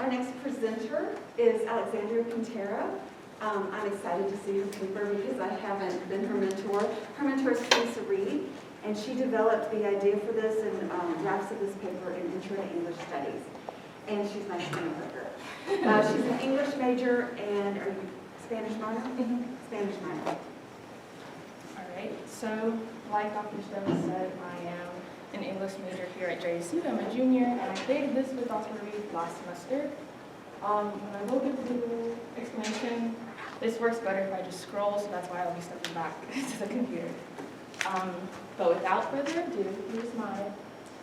Our next presenter is Alexzandria Quintero. I'm excited to see her paper because I haven't been her mentor. Her mentor is Teresa Reed, and she developed the idea for this and drafts of this paper in Intro to English Studies. And she's my stenographer. She's an English major, and are you Spanish minor? Mm-hmm. Spanish minor. All right, so like Dr. Stone said, I am an English major here at JSU. I'm a junior, and I created this with Dr. Reed last semester. When I will give a little explanation, this works better if I just scroll, so that's why I'll be stepping back to the computer. But without further ado, here's my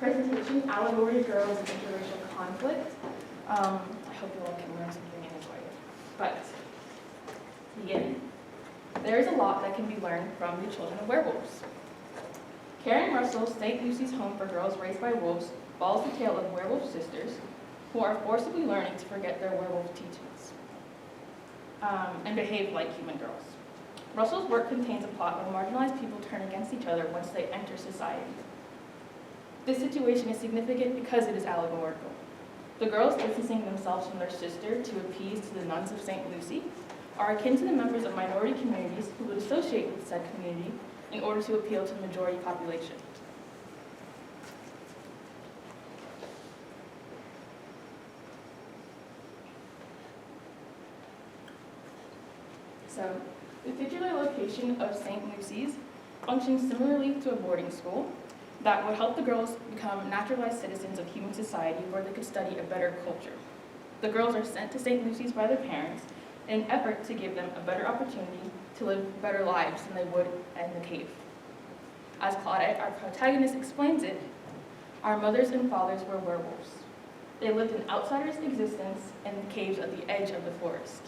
presentation, Allegory, Girls, and Intra-racial Conflict. I hope you all can learn something anyway. But, beginning. There is a lot that can be learned from the children of werewolves. Karen Russell's St. Lucy's Home for Girls Raised by Wolves follows the tale of werewolf sisters who are forcibly learning to forget their werewolf teachings and behave like human girls. Russell's work contains a plot where marginalized people turn against each other once they enter society. This situation is significant because it is allegorical. The girls distancing themselves from their sister to appease to the nuns of St. Lucy are akin to the members of minority communities who would associate with said community in order to appeal to the majority population. So, the titular location of St. Lucy's functions similarly to a boarding school that would help the girls become naturalized citizens of human society where they could study a better culture. The girls are sent to St. Lucy's by their parents in an effort to give them a better opportunity to live better lives than they would in the cave. As Claudette, our protagonist, explains it, our mothers and fathers were werewolves. They lived an outsider's existence in the caves at the edge of the forest.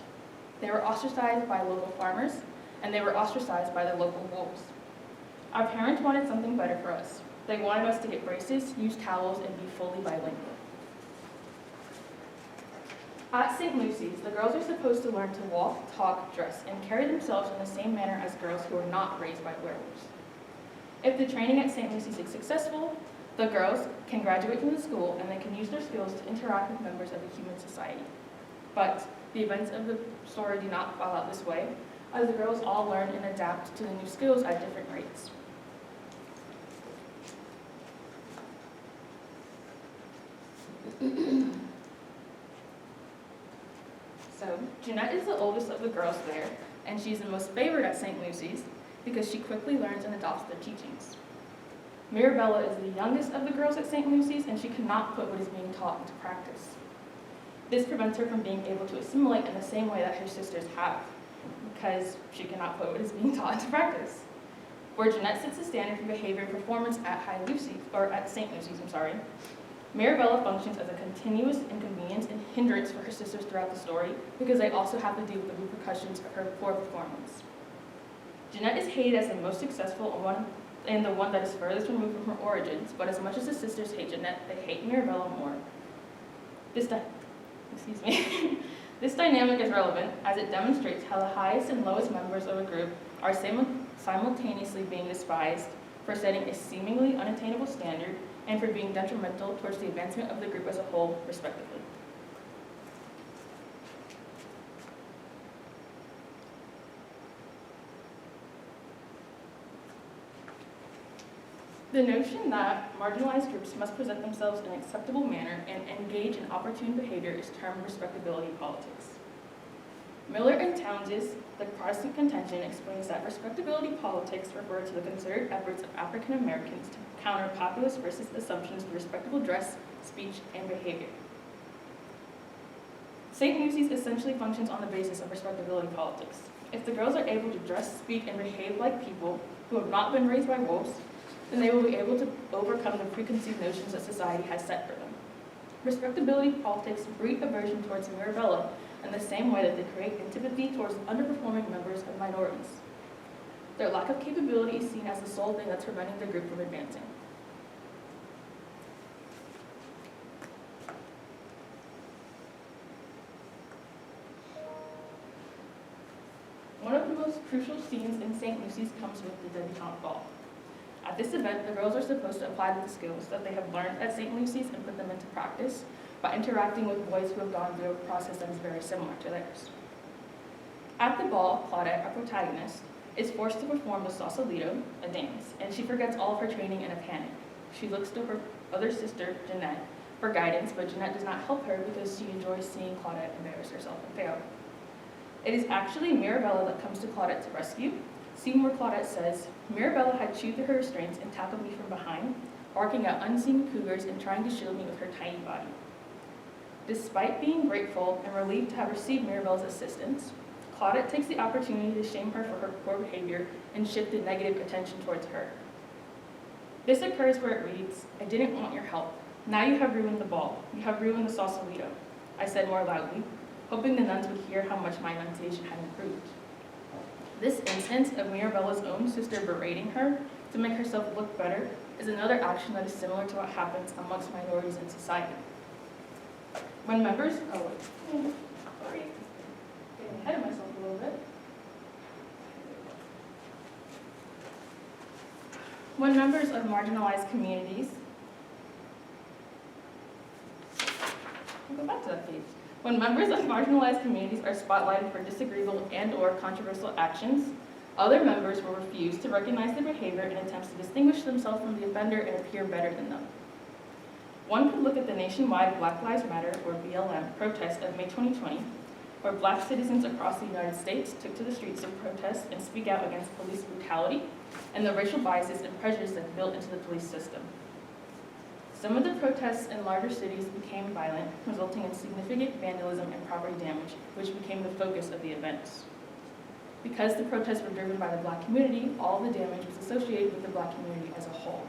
They were ostracized by local farmers, and they were ostracized by the local wolves. Our parents wanted something better for us. They wanted us to get braces, use towels, and be fully bilingual. At St. Lucy's, the girls are supposed to learn to walk, talk, dress, and carry themselves in the same manner as girls who are not raised by werewolves. If the training at St. Lucy's is successful, the girls can graduate from the school and they can use their skills to interact with members of the human society. But the events of the story do not fall out this way, as the girls all learn and adapt to the new skills at different rates. So, Jeanette is the oldest of the girls there, and she's the most favored at St. Lucy's because she quickly learns and adopts their teachings. Mirabella is the youngest of the girls at St. Lucy's, and she cannot put what is being taught into practice. This prevents her from being able to assimilate in the same way that her sisters have, because she cannot put what is being taught into practice. Where Jeanette sets the standard for behavior and performance at St. Lucy's, Mirabella functions as a continuous inconvenience and hindrance for her sisters throughout the story because they also have to deal with the repercussions of her poor performance. Jeanette is hated as the most successful and the one that is furthest removed from her origins, but as much as the sisters hate Jeanette, they hate Mirabella more. This dynamic is relevant as it demonstrates how the highest and lowest members of a group are simultaneously being despised for setting a seemingly unattainable standard and for being detrimental towards the advancement of the group as a whole, respectively. The notion that marginalized groups must present themselves in an acceptable manner and engage in opportune behavior is termed respectability politics. Miller and Towns's The Protestant Contention explains that respectability politics refer to the concerted efforts of African Americans to counter populist racist assumptions of respectable dress, speech, and behavior. St. Lucy's essentially functions on the basis of respectability politics. If the girls are able to dress, speak, and behave like people who have not been raised by wolves, then they will be able to overcome the preconceived notions that society has set for them. Respectability politics breed aversion towards Mirabella in the same way that they create antipathy towards underperforming members of minorities. Their lack of capability is seen as the sole thing that's preventing the group from advancing. One of the most crucial scenes in St. Lucy's comes with the debutante ball. At this event, the girls are supposed to apply the skills that they have learned at St. Lucy's and put them into practice by interacting with boys who have gone through a process that is very similar to theirs. At the ball, Claudette, our protagonist, is forced to perform the Sausalito, a dance, and she forgets all of her training in a panic. She looks to her other sister, Jeanette, for guidance, but Jeanette does not help her because she enjoys seeing Claudette embarrass herself and fail. It is actually Mirabella that comes to Claudette to rescue, scene where Claudette says, "Mirabella had chewed through her restraints and tackled me from behind, barking at unseen cougars and trying to shield me with her tiny body." Despite being grateful and relieved to have received Mirabella's assistance, Claudette takes the opportunity to shame her for her poor behavior and shift the negative attention towards her. This occurs where it reads, "I didn't want your help. Now you have ruined the ball. You have ruined the Sausalito," I said more loudly, hoping the nuns would hear how much my enunciation had improved. This instance of Mirabella's own sister berating her to make herself look better is another action that is similar to what happens amongst minorities in society. When members, sorry, getting ahead of myself a little bit. When members of marginalized communities, I'll go back to that page. When members of marginalized communities are spotlighted for disagreeable and/or controversial actions, other members will refuse to recognize their behavior in attempts to distinguish themselves from the offender and appear better than them. One could look at the nationwide Black Lives Matter, or BLM, protest of May 2020, where Black citizens across the United States took to the streets to protest and speak out against police brutality and the racial biases and prejudice that built into the police system. Some of the protests in larger cities became violent, resulting in significant vandalism and property damage, which became the focus of the events. Because the protests were driven by the Black community, all the damage was associated with the Black community as a whole.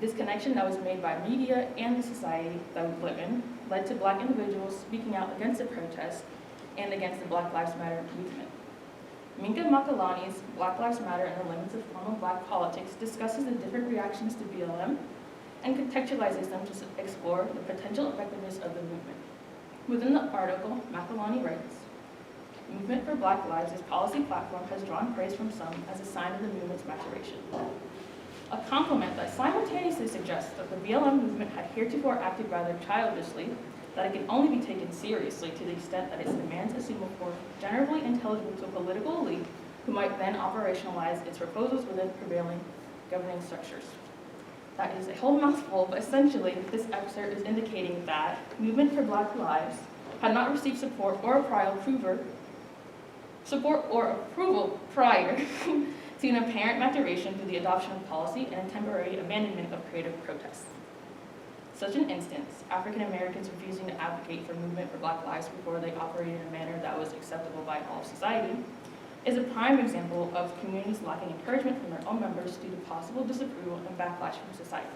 This connection that was made by media and the society that we live in led to Black individuals speaking out against the protest and against the Black Lives Matter movement. Minka Makalani's Black Lives Matter and the Limits of Formal Black Politics discusses the different reactions to BLM and contextualizes them to explore the potential effectiveness of the movement. Within the article, Makalani writes, "Movement for Black Lives' policy platform has drawn praise from some as a sign of the movement's maturation. A compliment that simultaneously suggests that the BLM movement had heretofore acted rather childishly, that it can only be taken seriously to the extent that its demands assume a form generally intelligible to a political elite who might then operationalize its proposals within prevailing governing structures." That is a whole mouthful, but essentially this excerpt is indicating that Movement for Black Lives had not received support or approval prior to an apparent maturation through the adoption of policy and a temporary abandonment of creative protests. Such an instance, African Americans refusing to advocate for Movement for Black Lives before they operated in a manner that was acceptable by all of society, is a prime example of communities lacking encouragement from their own members due to possible disapproval and backlash from society.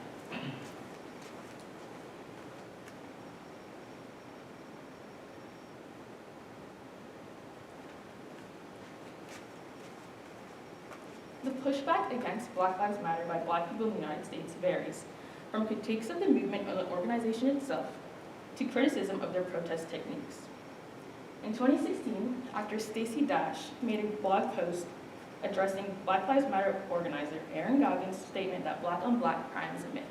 The pushback against Black Lives Matter by Black people in the United States varies, from critiques of the movement or the organization itself to criticism of their protest techniques. In 2016, actor Stacey Dash made a blog post addressing Black Lives Matter organizer Aaron Goggins' statement that black-on-black crime is a myth.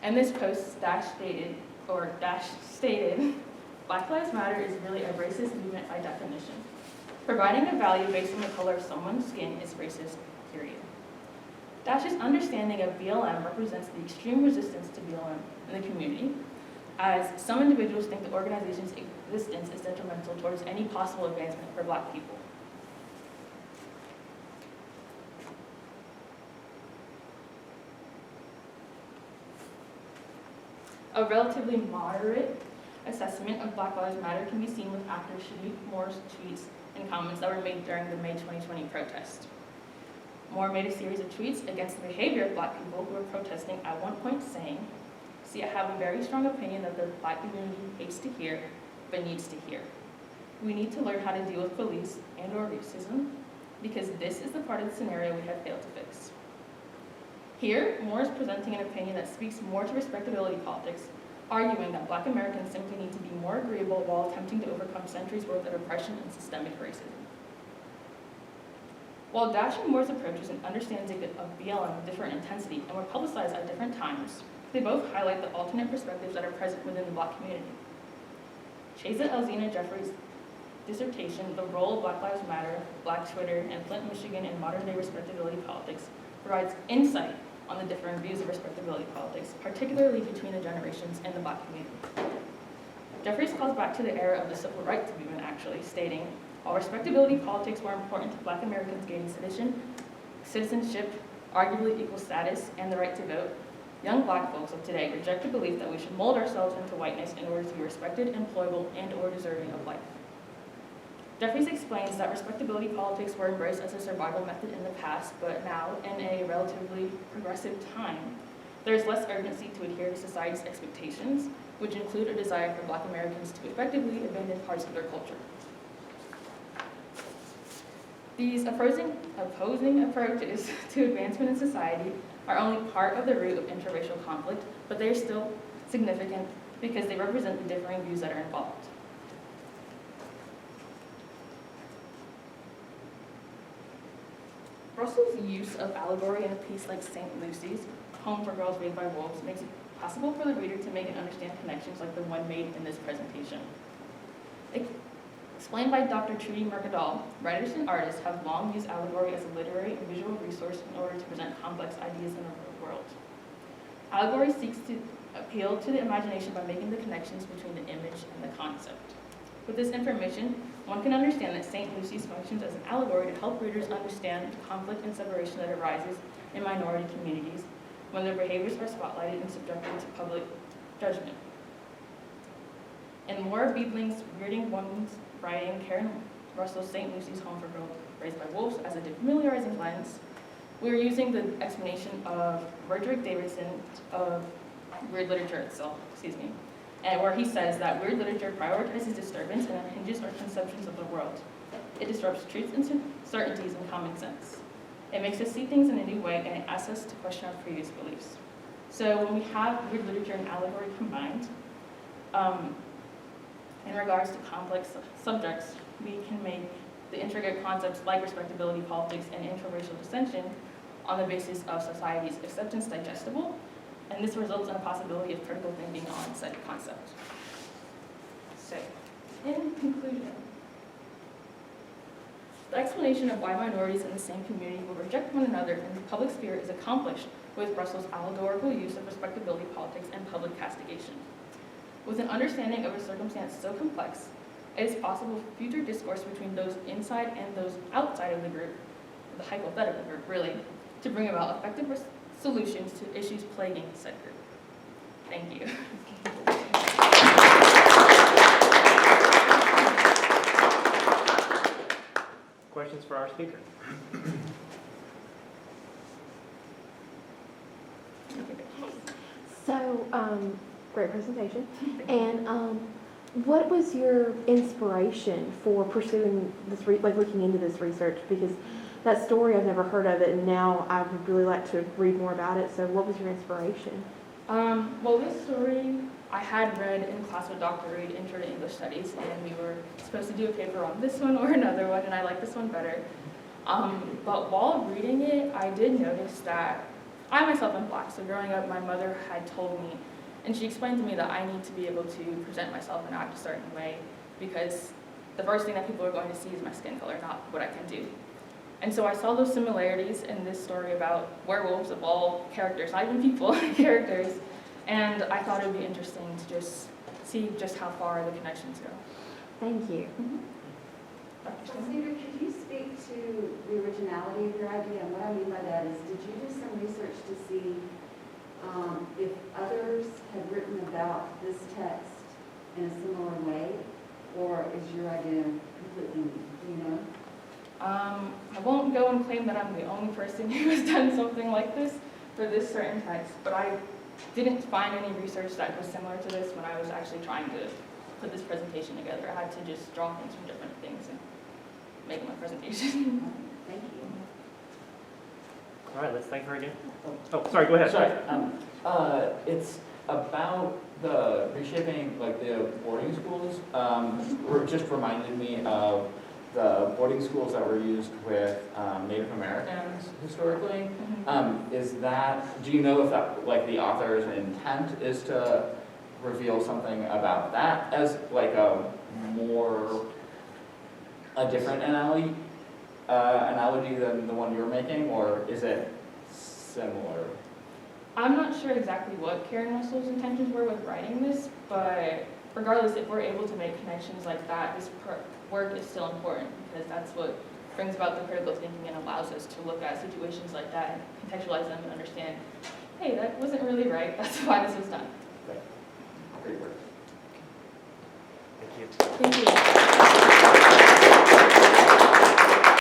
In this post, Dash stated, "Black Lives Matter is really a racist movement by definition. Providing a value based on the color of someone's skin is racist, period." Dash's understanding of BLM represents the extreme resistance to BLM in the community, as some individuals think the organization's existence is detrimental towards any possible advancement for Black people. A relatively moderate assessment of Black Lives Matter can be seen with actor Shanique Moore's tweets and comments that were made during the May 2020 protest. Moore made a series of tweets against the behavior of Black people who were protesting, at one point saying, "See, I have a very strong opinion that the Black community hates to hear, but needs to hear. We need to learn how to deal with police and/or racism, because this is the part of the scenario we have failed to fix." Here, Moore is presenting an opinion that speaks more to respectability politics, arguing that Black Americans simply need to be more agreeable while attempting to overcome centuries' worth of oppression and systemic racism. While Dash and Moore's approaches and understanding of BLM differ in intensity and were publicized at different times, They both highlight the alternate perspectives that are present within the Black community. Chesa Elzina Jeffries' dissertation, The Role of Black Lives Matter, Black Twitter, and Flint, Michigan in Modern-Day Respectability Politics, provides insight on the differing views of respectability politics, particularly between the generations and the Black community. Jeffries calls back to the era of the Civil Rights Movement, actually, stating, while respectability politics were important to Black Americans gaining citizenship, arguably equal status, and the right to vote, young Black folks of today reject the belief that we should mold ourselves into whiteness in order to be respected, employable, and/or deserving of life. Jeffries explains that respectability politics were embraced as a survival method in the past, but now, in a relatively progressive time, there is less urgency to adhere to society's expectations, which include a desire for Black Americans to effectively abandon parts of their culture. These opposing approaches to advancement in society are only part of the root of interracial conflict, but they are still significant because they represent the differing views that are involved. Russell's use of allegory in a piece like St. Lucy's, Home for Girls Raised by Wolves, makes it possible for the reader to make and understand connections like the one made in this presentation. Explained by Dr. Trudy Mercadal, writers and artists have long used allegory as a literary and visual resource in order to present complex ideas in the world. Allegory seeks to appeal to the imagination by making the connections between the image and the concept. With this information, one can understand that St. Lucy's functions as an allegory to help readers understand the conflict and separation that arises in minority communities when their behaviors are spotlighted and subjected to public judgment. In Maura Beedling's Reading Woman's writing, Karen Russell's St. Lucy's Home for Girls Raised by Wolves as a defamiliarizing lens, we're using the explanation of Roderick Davidson of weird literature itself, and where he says that weird literature prioritizes disturbance and unhinges our conceptions of the world. It disrupts truths and certainties and common sense. It makes us see things in a new way, and it asks us to question our previous beliefs. So when we have weird literature and allegory combined, in regards to complex subjects, we can make the intricate concepts like respectability politics and interracial dissension on the basis of society's acceptance digestible, and this results in a possibility of critical thinking on said concept. So, in conclusion, the explanation of why minorities in the same community will reject one another in the public sphere is accomplished with Russell's allegorical use of respectability politics and public castigation. With an understanding of a circumstance so complex, it is possible for future discourse between those inside and those outside of the group, the hypothetical group really, to bring about effective solutions to issues plaguing said group. Thank you. Questions for our speaker? So, great presentation. And what was your inspiration for pursuing this, looking into this research? Because that story, I've never heard of it, and now I would really like to read more about it. So what was your inspiration? Well, this story I had read in class with Dr. Reed, Intro to English Studies, and we were supposed to do a paper on this one or another one, and I like this one better. But while reading it, I did notice that I myself am Black, so growing up, my mother had told me, and she explained to me that I need to be able to present myself and act a certain way, because the first thing that people are going to see is my skin color, not what I can do. And so I saw those similarities in this story about werewolves of all characters, not even people, characters, and I thought it would be interesting to just see just how far the connections go. Thank you. Alexandria, could you speak to the originality of your idea? And what I mean by that is, did you do some research to see if others had written about this text in a similar way, or is your idea completely new? Do you know? I won't go and claim that I'm the only person who has done something like this for this certain text, but I didn't find any research that was similar to this when I was actually trying to put this presentation together. I had to just draw things from different things and make my presentation. Thank you. All right, let's thank her again. Oh, sorry, go ahead. Sorry. It's about the reshaping, like the boarding schools. Just reminded me of the boarding schools that were used with Native Americans historically. Is that, do you know if that, like the author's intent is to reveal something about that as like a different analogy than the one you're making, or is it similar? I'm not sure exactly what Karen Russell's intentions were with writing this, but regardless, if we're able to make connections like that, this work is still important because that's what brings about the critical thinking and allows us to look at situations like that and contextualize them and understand, hey, that wasn't really right. That's why this was done. Great work. Thank you. Thank you.